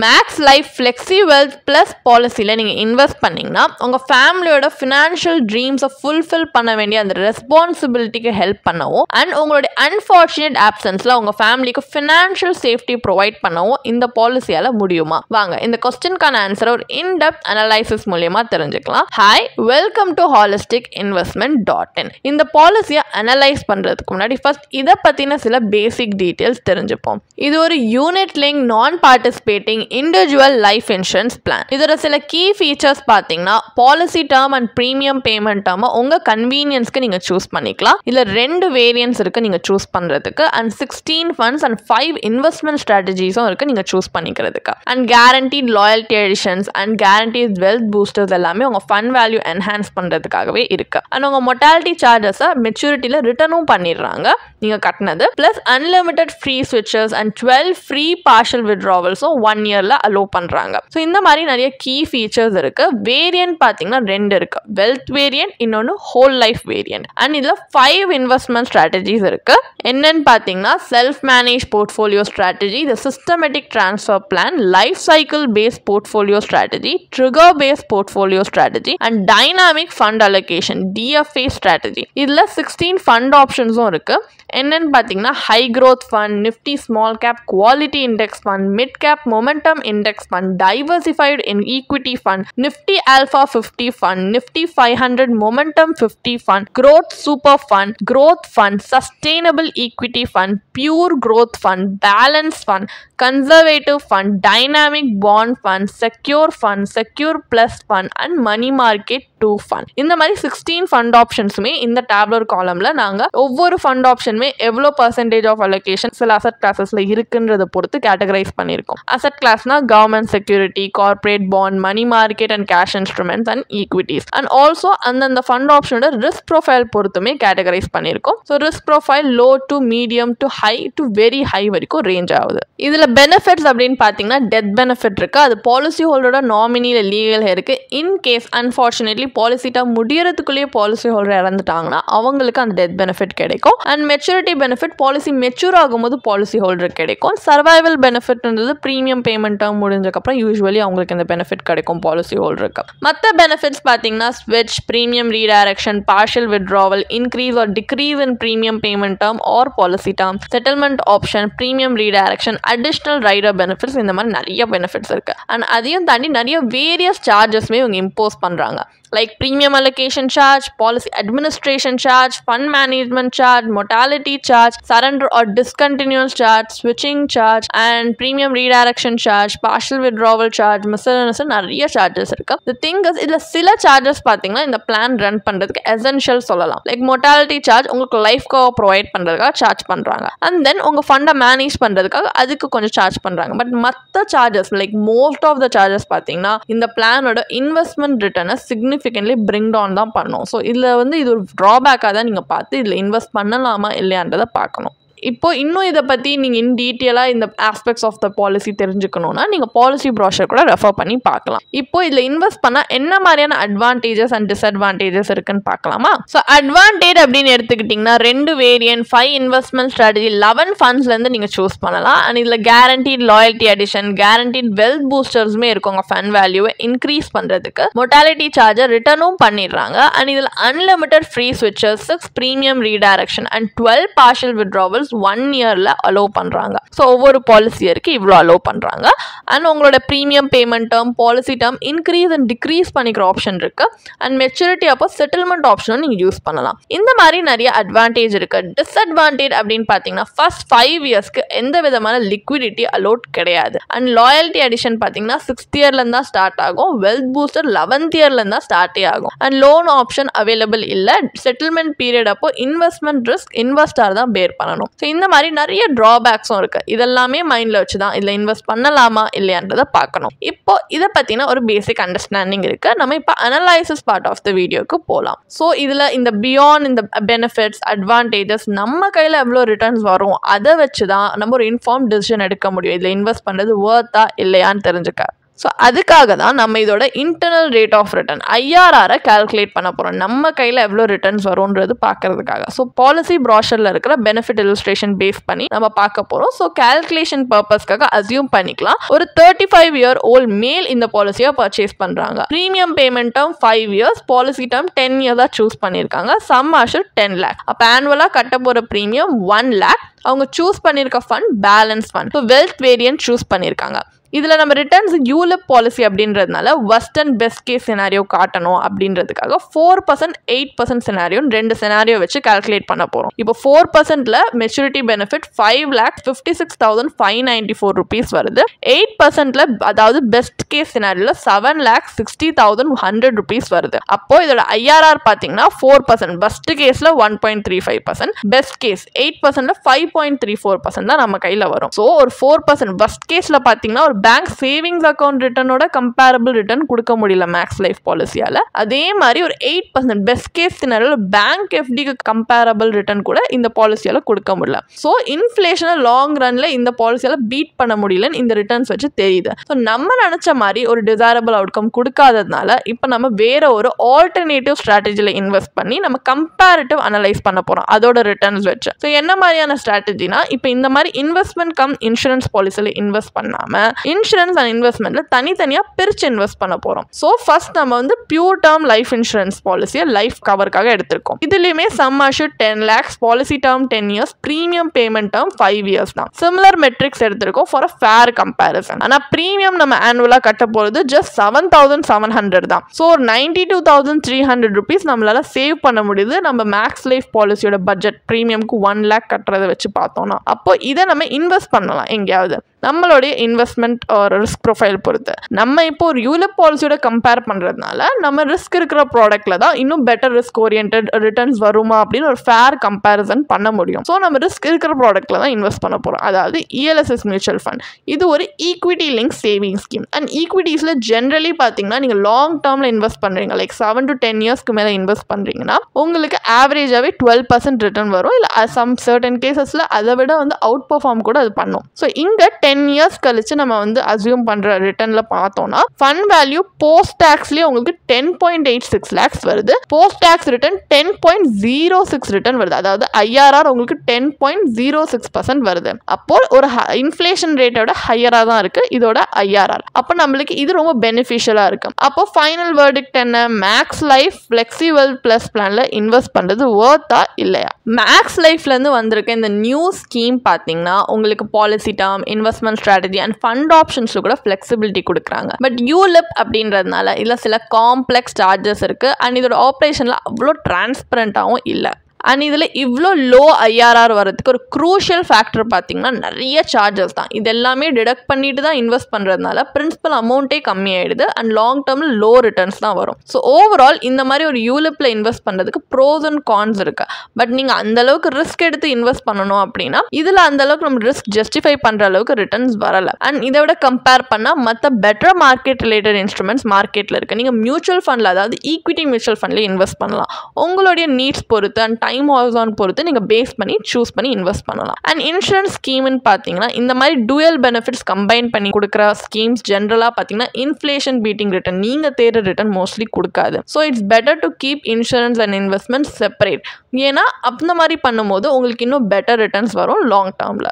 Maths life flexi wealth plus பாலிசியில் நீங்கள் invest பண்ணிங்கன்னா உங்கள் ஃபேமிலியோட ஃபினான்ஷியல் ட்ரீம்ஸை ஃபுல்ஃபில் பண்ண வேண்டிய அந்த ரெஸ்பான்சிபிலிட்டிக்கு ஹெல்ப் பண்ணவும் அண்ட் உங்களுடைய அன்ஃபார்ச்சுனேட் ஆப்சன்ஸில் உங்கள் ஃபேமிலிக்கு ஃபினான்ஷியல் சேஃப்டி ப்ரொவைட் பண்ணவும் இந்த பாலிசியால் முடியுமா? வாங்க இந்த கொஸ்டினுக்கான ஆன்சரை ஒரு இன்டெப்த் அனலைசிஸ் மூலியமாக தெரிஞ்சுக்கலாம். Hi, welcome to holisticinvestment.in. இந்த பாலிசியை அனலைஸ் பண்ணுறதுக்கு முன்னாடி ஃபர்ஸ்ட் இதை பற்றின சில பேசிக் டீட்டெயில்ஸ் தெரிஞ்சுப்போம். இது ஒரு யூனிட் லிங்க் நான் participating individual life insurance plan. இதோட சில கீ ஃபீச்சர்ஸ் பார்த்தீங்கன்னா policy term and premium payment டேர்மை உங்கள் கன்வீனியன்ஸ்க்கு நீங்கள் சூஸ் பண்ணிக்கலாம். இதில் 2 வேரியன்ஸ் இருக்குது நீங்கள் சூஸ் பண்ணுறதுக்கு அண்ட் 16 ஃபண்ட்ஸ் அண்ட் 5 இன்வெஸ்ட்மெண்ட் ஸ்ட்ராட்டஜிஸும் இருக்குது நீங்கள் சூஸ் பண்ணிக்கிறதுக்கு. And guaranteed loyalty editions and guaranteed wealth boosters எல்லாமே உங்கள் ஃபண்ட் வேல்யூ என்ஹான்ஸ் பண்ணுறதுக்காகவே இருக்குது. அண்ட் உங்கள் மொட்டாலிட்டி சார்ஜஸை மெச்சூரிட்டியில் ரிட்டர்னும் பண்ணிடுறாங்க நீங்கள் கட்டினது. ப்ளஸ் அன்லிமிட்டட் ஃப்ரீ ஸ்விட்சஸ் அண்ட் 12 ஃப்ரீ பார்ஷல் வித்ட்ராவல்ஸும் 1 இயரில் அலோவ் பண்ணுறாங்க. ஸோ இந்த மாதிரி நிறைய கீ ஃபீச்சர்ஸ் இருக்குது. வேரியன்ட் பார்த்தீங்கன்னா 2 இருக்குது. வெல்த் வேரியன்ட், இன்னொன்று ஹோல் லைஃப் வேரியன்ட். அண்ட் இதில் 5 இன்வெஸ்ட்மெண்ட் ஸ்ட்ராட்டஜிஸ் இருக்குது. என்னன்னு பார்த்தீங்கன்னா self manage portfolio strategy, the systematic transfer plan, life cycle based portfolio strategy, trigger based portfolio strategy and dynamic fund allocation DFA strategy. இதில் 16 fund ஆப்ஷன்ஸும் இருக்குது. என்னன்னு பார்த்தீங்கன்னா high growth fund, Nifty small cap quality index fund, mid cap momentum index fund, diversified equity fund, Nifty alpha 50 fund, Nifty 500 momentum 50 fund, growth super fund, growth fund, sustainable equity fund, pure growth fund, balance fund, conservative fund, dynamic bond fund, secure fund, secure plus fund and money market 2 fund. இந்த மாதிரி 16 fund ஆப்ஷன்ஸுமே இந்த டேப்லர் காலம்ல நாங்கள் ஒவ்வொரு fund ஆப்ஷனுமே எவ்வளோ percentage of allocation சில asset கிளாஸஸ்ல இருக்குன்றதை பொறுத்து கேட்டகரைஸ் பண்ணியிருக்கோம். அசட் கிளாஸ்னா government security, corporate bond, money market and cash instruments and equities. And also அந்தந்த ஃபண்ட் ஆப்ஷனோட ரிஸ்க் ப்ரொஃபைல் பொறுத்துமே கேட்டகரைஸ் பண்ணியிருக்கோம். So risk profile low to medium to high to very high வரைக்கும் ரேஞ்ச் ஆகுது. இதில் benefits அப்படின்னு பார்த்தீங்கன்னா டெத் பெனிஃபிட் இருக்கு. அது பாலிசி ஹோல்டரோட நாமினியில் லீகல் இருக்கு. In case unfortunately policy term முடியறதுக்குள்ளேயே பாலிசி ஹோல்டர் இறந்துட்டாங்கன்னா அவங்களுக்கு அந்த டெத் பெனிஃபிட் கிடைக்கும். And maturity benefit policy mature ஆகும்போது பாலிசி ஹோல்டருக்கு கிடைக்கும். சர்வைவல் பெனிஃபிட்ன்றது ப்ரீமியம் பேமெண்ட் டேர்ம் முடிஞ்சக்கப்புறம் யூஸ்வலி அவங்களுக்கு இந்த பெனிஃபிட் கிடைக்கும் பாலிசி ஹோல்டருக்கு. மற்ற பெனிஃபிட்ஸ் பார்த்தீங்கன்னா ஸ்விட்ச், premium redirection, partial withdrawal, increase or decrease in premium payment term or policy term, settlement option, premium redirection, additional rider benefits, இந்த மாதிரி நிறைய பெனிஃபிட்ஸ் இருக்கு. அண்ட் அதையும் தாண்டி நிறைய வேரியஸ் சார்ஜஸ்மே இவங்க இம்போஸ் பண்றாங்க. Like premium allocation charge, policy administration charge, fund management charge, mortality charge, surrender or discontinuance charge, switching charge and premium redirection charge, partial withdrawal charge, miscellaneous நிறைய charges இருக்கு. The thing is இதுல சில charges பாத்தீங்கன்னா இந்த plan run பண்றதுக்கு essential சொல்லலாம். Like mortality charge உங்களுக்கு life cover provide பண்றதுக்காக சார்ஜ் பண்றாங்க. And then உங்க ஃபண்டை மேனேஜ் பண்றதுக்காக அதுக்கு கொஞ்சம் சார்ஜ் பண்றாங்க. பட் மற்ற charges like most of the charges பாத்தீங்கன்னா இந்த பிளானோட இன்வெஸ்ட்மெண்ட் ரிட்டர்னை significantly bring down தான் பண்ணும். ஸோ இதில் இது ஒரு ட்ராபேக்காக தான் நீங்கள் பார்த்து இதில் இன்வெஸ்ட் பண்ணலாமா இல்லையான்றதை பார்க்கணும். இப்போ இன்னும் இதை பற்றி நீங்கள் இன் டீட்டெயிலாக இந்த ஆஸ்பெக்ட்ஸ் ஆஃப் த பாலிசி தெரிஞ்சுக்கணுன்னா நீங்கள் பாலிசி ப்ராஷர் கூட ரெஃபர் பண்ணி பார்க்கலாம். இப்போ இதில் இன்வெஸ்ட் பண்ணால் என்ன மாதிரியான அட்வான்டேஜஸ் அண்ட் டிஸ்அட்வான்டேஜஸ் இருக்குன்னு பார்க்கலாமா? ஸோ அட்வான்டேஜ் அப்படின்னு எடுத்துக்கிட்டிங்கன்னா 2 வேரியன்ட், 5 இன்வெஸ்ட்மெண்ட் ஸ்ட்ராட்டஜி, 11 ஃபண்ட்ஸ்லேருந்து நீங்கள் சூஸ் பண்ணலாம். அண்ட் இதில் guaranteed loyalty addition, guaranteed wealth பூஸ்டர்ஸுமே இருக்கும் உங்கள் ஃபண்ட் வேல்யூவை இன்க்ரீஸ் பண்ணுறதுக்கு. மொட்டாலிட்டி சார்ஜர் ரிட்டர்னும் பண்ணிடுறாங்க. அண்ட் இதில் அன்லிமிட்டட் ஃப்ரீ ஸ்விட்சஸ், 6 premium redirection and 12 partial withdrawals 1 இயர்ல அலோவ் பண்றாங்க. ஸோ ஒவ்வொரு பாலிசி இருக்கு இவ்வளோ அலோவ் பண்றாங்க. அண்ட் உங்களோட premium payment term, policy term increase and degrees பண்ணிக்கிற ஆப்ஷன் இருக்கு. அண்ட் மெச்சூரிட்டி அப்போ செட்டில்மெண்ட் ஆப்ஷனும் நீங்க யூஸ் பண்ணலாம். இந்த மாதிரி நிறைய அட்வான்டேஜ் இருக்கு. டிஸ்அட்வான்டேஜ் அப்படின்னு பார்த்தீங்கன்னா ஃபர்ஸ்ட் 5 இயர்ஸ்க்கு எந்த விதமான லிக்விடிட்டி அலோட் கிடையாது. அண்ட் லாயல்ட்டி அடிஷன் பார்த்தீங்கன்னா 6th இயர்ல இருந்தா ஸ்டார்ட் ஆகும். வெல்த் பூஸ்டர் 11th இயர்ல இருந்தா ஸ்டார்டே ஆகும். அண்ட் லோன் ஆப்ஷன் அவைலபிள் இல்லை. செட்டில்மெண்ட் பீரியட் அப்போ இன்வெஸ்ட்மெண்ட் ரிஸ்க் இன்வெஸ்டர் தான் பேர் பண்ணணும். இந்த மாதிரி நிறைய டிராபேக்ஸும் இருக்கு. இதெல்லாமே மைண்ட்ல வச்சுதான் இதுல இன்வெஸ்ட் பண்ணலாமா இல்லையான்றதை பார்க்கணும். இப்போ இதை பத்தின ஒரு பேசிக் அண்டர்ஸ்டாண்டிங் இருக்கு. நம்ம இப்போ அனலைசிஸ் பார்ட் ஆஃப் த வீடியோக்கு போகலாம். ஸோ இதுல இந்த பியாண்ட் இந்த பெனிஃபிட்ஸ், அட்வான்டேஜஸ் நம்ம கையில எவ்வளோ ரிட்டர்ன்ஸ் வரும் அதை வச்சுதான் நம்ம ஒரு இன்ஃபார்ம் டிசிஷன் எடுக்க முடியும். இதுல இன்வெஸ்ட் பண்றது வர்த்தா இல்லையான்னு தெரிஞ்சுக்க. ஸோ அதுக்காக தான் நம்ம இதோட இன்டர்னல் ரேட் ஆஃப் ரிட்டர்ன் ஐஆர்ஆரை கால்குலேட் பண்ண போகிறோம். நம்ம கையில் எவ்வளோ ரிட்டர்ன்ஸ் வரும்ன்றது பார்க்கறதுக்காக. ஸோ பாலிசி ப்ராஷரில் இருக்கிற பெனிஃபிட் இல்லுஸ்ட்ரேஷன் பேஸ் பண்ணி நம்ம பார்க்க போகிறோம். ஸோ கால்குலேஷன் பர்பஸ்க்காக அசியூம் பண்ணிக்கலாம் ஒரு 35-year-old மேல் இந்த பாலிசியை பர்ச்சேஸ் பண்ணுறாங்க. Premium payment term 5 years, policy term 10 years choose பண்ணியிருக்காங்க. Sum assured 10 lakh. அப்போ ஆனுவலாக கட்ட போகிற ப்ரீமியம் 1 lakh. அவங்க சூஸ் பண்ணியிருக்க fund balance fund. So wealth variant choose பண்ணியிருக்காங்க. இதில் நம்ம ரிட்டர்ன்ஸ் யூலிப் பாலிசி அப்படின்றதுனால worst and best case scenario காட்டணும் அப்படின்றதுக்காக 4%, 8% சினாரியோன்னு 2 சினாரியோ வச்சு கால்குலேட் பண்ண போகிறோம். இப்போ 4%ல மெச்சூரிட்டி பெனிஃபிட் 5,56,594 rupees வருது. 8%ல அதாவது பெஸ்ட் கேஸ் சினாரியோல 7,60,100 rupees வருது. அப்போ இதோட ஐஆர்ஆர் பார்த்தீங்கன்னா 4%, பெஸ்ட் கேஸில் 1.35%, பெஸ்ட் கேஸ் 8%ல 5.34% தான் நம்ம கையில் வரும். ஸோ ஒரு 4% பெஸ்ட் கேஸில் பார்த்தீங்கன்னா ஒரு பேங்க் சேவிங்ஸ் அக்கௌண்ட் ரிட்டர்னோட கம்பேரபிள் ரிட்டர்ன் கொடுக்க முடியல மேக்ஸ் லைஃப் பாலிசியால. அதே மாதிரி ஒரு 8% பெஸ்ட் கேஸ் சினாரியோல பேங்க் எஃப்டிக்கு கம்பேரபிள் ரிட்டர்ன் கூட இந்த பாலிசியால கொடுக்க முடியல. ஸோ இன்ஃப்ளேஷனை லாங் ரன்ல இந்த பாலிசியால பீட் பண்ண முடியலன்னு இந்த ரிட்டர்ன்ஸ் வச்சு தெரியுது. ஸோ நம்ம நினைச்ச மாதிரி ஒரு டிசைரபிள் அவுட்கம் கொடுக்காததுனால இப்போ நம்ம வேற ஒரு ஆல்டர்னேட்டிவ் ஸ்ட்ராட்டஜியில் இன்வெஸ்ட் பண்ணி நம்ம கம்பேரிட்டிவ் அனலைஸ் பண்ண போறோம் அதோட ரிட்டர்ன்ஸ் வச்சு. ஸோ என்ன மாதிரியான ஸ்ட்ராட்டஜினா இப்போ இந்த மாதிரி இன்வெஸ்ட்மெண்ட் கம் இன்சூரன்ஸ் பாலிசியில் இன்வெஸ்ட் பண்ணாம இன்சூரன்ஸ் அண்ட் இன்வெஸ்ட்மெண்ட்ல தனித்தனியாக பிரிச்சு இன்வெஸ்ட் பண்ண போறோம். ஸோ ஃபர்ஸ்ட் நம்ம வந்து பியூர் டேர்ம் லைஃப் இன்சூரன்ஸ் பாலிசியை லைஃப் கவருக்காக எடுத்திருக்கோம். இதுலயுமே sum assured 10 lakhs, policy term 10 years, premium payment term 5 years தான். சிமிலர் மெட்ரிக்ஸ் எடுத்திருக்கோம் ஃபார் அ ஃபேர் கம்பேரிசன். ஆனால் ப்ரீமியம் நம்ம ஆனுவலா கட்ட போறது ஜஸ்ட் 7,700 தான். ஸோ 92,300 rupees நம்மளால சேவ் பண்ண முடியுது நம்ம மேக்ஸ் லைஃப் பாலிசியோட பட்ஜெட் ப்ரீமியம்க்கு 1 lakh கட்டுறதை வச்சு பார்த்தோம்னா. அப்போ இதை நம்ம இன்வெஸ்ட் பண்ணலாம் எங்கேயாவது நம்மளுடைய இன்வெஸ்ட்மெண்ட் ஒரு ரிஸ்க் ப்ரொஃபைல் பொறுத்து. நம்ம இப்போ ஒரு யூலிப் பாலிசியோட கம்பேர் பண்ணுறதுனால நம்ம ரிஸ்க் இருக்கிற ப்ராடக்ட்ல தான் இன்னும் பெட்டர் ரிஸ்க் ஓரியன்ட் ரிட்டர்ன்ஸ் வருமா அப்படின்னு ஒரு ஃபேர் கம்பேரிசன் பண்ண முடியும். ஸோ நம்ம ரிஸ்க் இருக்கிற ப்ராடக்ட்ல தான் இன்வெஸ்ட் பண்ண போகிறோம். அதாவது ELSS மியூச்சுவல் ஃபண்ட் இது ஒரு equity link saving scheme. And ஈக்விட்டிஸில் ஜென்ரலி பார்த்தீங்கன்னா நீங்கள் லாங் டேர்மில் இன்வெஸ்ட் பண்ணுறீங்க லைக் 7 to 10 yearsக்கு மேலே இன்வெஸ்ட் பண்ணுறீங்கன்னா உங்களுக்கு ஆவரேஜாகவே 12% ரிட்டர்ன் வரும். இல்லை சம் சர்டன் கேசஸில் அதை விட வந்து அவுட் பர்ஃபார்ம் கூட அது பண்ணும். ஸோ இங்கே 10 years கழிச்சு நம்ம வந்து அசியூம் பண்ற ரிட்டர்ன்ல பார்த்தோம்னா ஃபண்ட் வேல்யூ போஸ்ட் டாக்ஸ்லயே உங்களுக்கு 10.86 lakhs வருது. போஸ்ட் டாக்ஸ் ரிட்டர்ன் 10.06 ரிட்டர்ன் வருது. அதாவது ஐஆர்ஆர் உங்களுக்கு 10.06% வருது. அப்போ ஒரு இன்ஃப்ளேஷன் ரேட்டோட ஹையரா தான் இருக்கு இதோட ஐஆர்ஆர். அப்போ நம்மளுக்கு இது ரொம்ப பெனிஃபிஷியலா இருக்கு. அப்போ ஃபைனல் வெர்டிக்ட் என்ன, Max life flexi Wealth Plus பிளான்ல இன்வெஸ்ட் பண்றது வர்த்தா இல்லையா? மேக்ஸ் லைஃப்ல இருந்து வந்திருக்க இந்த நியூ ஸ்கீம் பாத்தீங்கன்னா உங்களுக்கு policy term, investment strategy and fund ஆப்ஷன்ஸ்ல கூட ஃப்ளெக்சிபிலிட்டி கொடுக்குறாங்க. பட் யூலிப் அப்படின்றதுனால இதில் சில காம்ப்ளெக்ஸ் சார்ஜஸ் இருக்கு அண்ட் இதோட ஆப்ரேஷன்ல அவ்வளோ டிரான்ஸ்பரண்டாகவும் இல்லை. அண்ட் இதில் இவ்வளோ லோ ஐஆர்ஆர் வரதுக்கு ஒரு க்ரூஷியல் ஃபேக்டர் பார்த்தீங்கன்னா நிறைய சார்ஜஸ் தான். இது எல்லாமே டிடக்ட் பண்ணிட்டு தான் இன்வெஸ்ட் பண்ணுறதுனால பிரின்சிபல் அமௌண்ட்டே கம்மியாயிடுது அண்ட் லாங் டேர்மில் லோ ரிட்டர்ன்ஸ் தான் வரும். ஸோ ஓவரால் இந்த மாதிரி ஒரு யூலிப்பில் இன்வெஸ்ட் பண்ணுறதுக்கு ப்ரோஸ் அண்ட் கான்ஸ் இருக்கு. பட் நீங்கள் அந்தளவுக்கு ரிஸ்க் எடுத்து இன்வெஸ்ட் பண்ணணும் அப்படின்னா இதில் அந்தளவுக்கு நம்ம ரிஸ்க் ஜஸ்டிஃபை பண்ணுற அளவுக்கு ரிட்டர்ன்ஸ் வரலை. அண்ட் இதை விட கம்பேர் பண்ணால் மற்ற பெட்டர் மார்க்கெட் ரிலேட்டட் இன்ஸ்ட்ருமெண்ட்ஸ் மார்க்கெட்டில் இருக்குது. நீங்கள் மியூச்சுவல் ஃபண்டில் அதாவது ஈக்விட்டி மியூச்சுவல் ஃபண்டில் இன்வெஸ்ட் பண்ணலாம். உங்களுடைய நீட்ஸ் பொறுத்து அண்ட் டைம் ஹாரிசான் பொறுத்து நீங்கள் பேஸ் பண்ணி சூஸ் பண்ணி இன்வெஸ்ட் பண்ணலாம். அண்ட் இன்சூரன்ஸ் ஸ்கீம்னு பார்த்தீங்கன்னா இந்த மாதிரி டூயல் பெனிஃபிட்ஸ் கம்பைன் பண்ணி கொடுக்குற ஸ்கீம்ஸ் ஜென்ரலாக பார்த்தீங்கன்னா இன்ஃப்ளேஷன் பீட்டிங் ரிட்டர்ன் நீங்கள் தேடுற ரிட்டர்ன் மோஸ்ட்லி கொடுக்காது. So it's better to keep insurance and investment separate. ஏன்னா அந்த மாதிரி பண்ணும்போது உங்களுக்கு இன்னும் பெட்டர் ரிட்டர்ன்ஸ் வரும் லாங் டேர்மில்.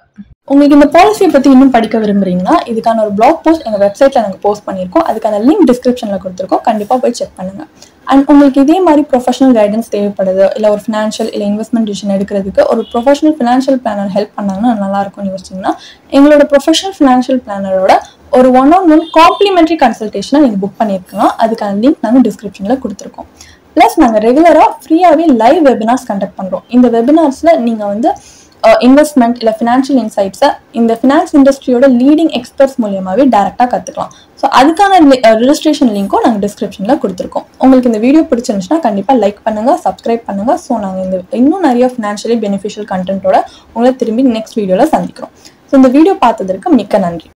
உங்களுக்கு இந்த பாலிசியை பற்றி இன்னும் படிக்க விரும்புறீங்கன்னா இதுக்கான ஒரு பிளாக் போஸ்ட் எங்கள் வெப்சைட்டில் நாங்கள் போஸ்ட் பண்ணியிருக்கோம். அதுக்கான லிங்க் டிஸ்கிரிப்ஷனில் கொடுத்துருக்கோம். கண்டிப்பாக போய் செக் பண்ணுங்கள். அண்ட் உங்களுக்கு இதே மாதிரி ப்ரொஃபஷனல் கைடன்ஸ் தேவைப்படுது, இல்லை ஒரு ஃபினான்ஷியல் இல்லை இன்வெஸ்ட்மெண்ட் டிசிஷன் எடுக்கிறதுக்கு ஒரு ப்ரொஃபஷனல் ஃபினான்ஷியல் பிளானர் ஹெல்ப் பண்ணாங்கன்னா நல்லாயிருக்கும்னு யோசிச்சிங்கன்னா எங்களோட ப்ரொஃபஷனல் ஃபினான்ஷியல் பிளானரோட ஒரு 1-on-1 காம்ப்ளிமெண்ட்ரி கன்சல்டேஷனை நீங்கள் புக் பண்ணியிருக்கலாம். அதுக்கான லிங்க் நாங்கள் டிஸ்கிரிப்ஷனில் கொடுத்துருக்கோம். ப்ளஸ் நாங்கள் ரெகுலராக ஃப்ரீயாகவே லைவ் வெபினார்ஸ் கண்டக்ட் பண்ணுறோம். இந்த வெபினார்ஸில் நீங்கள் வந்து இன்வெஸ்ட்மெண்ட் இல்லை ஃபினான்ஷியல் இன்சைட்ஸை இந்த ஃபினான்ஸ் இண்டஸ்ட்ரியோட லீடிங் எக்ஸ்பர்ட்ஸ் மூலியமாகவே டேரெக்டாக கற்றுக்கலாம். ஸோ அதுக்கான ரெஜிஸ்ட்ரேஷன் லிங்க்கும் நாங்கள் டிஸ்கிரிப்ஷனில் கொடுத்துருக்கோம். உங்களுக்கு இந்த வீடியோ பிடிச்சிருந்துச்சுன்னா கண்டிப்பாக லைக் பண்ணுங்கள், சப்ஸ்கிரைப் பண்ணுங்கள். ஸோ நாங்கள் இன்னும் நிறைய ஃபினான்ஷியலி பெனிஃபிஷியல் கண்டென்ட்டோட உங்களை திரும்பி நெக்ஸ்ட் வீடியோவில் சந்திக்கிறோம். ஸோ இந்த வீடியோ பார்த்ததற்கு மிக்க நன்றி.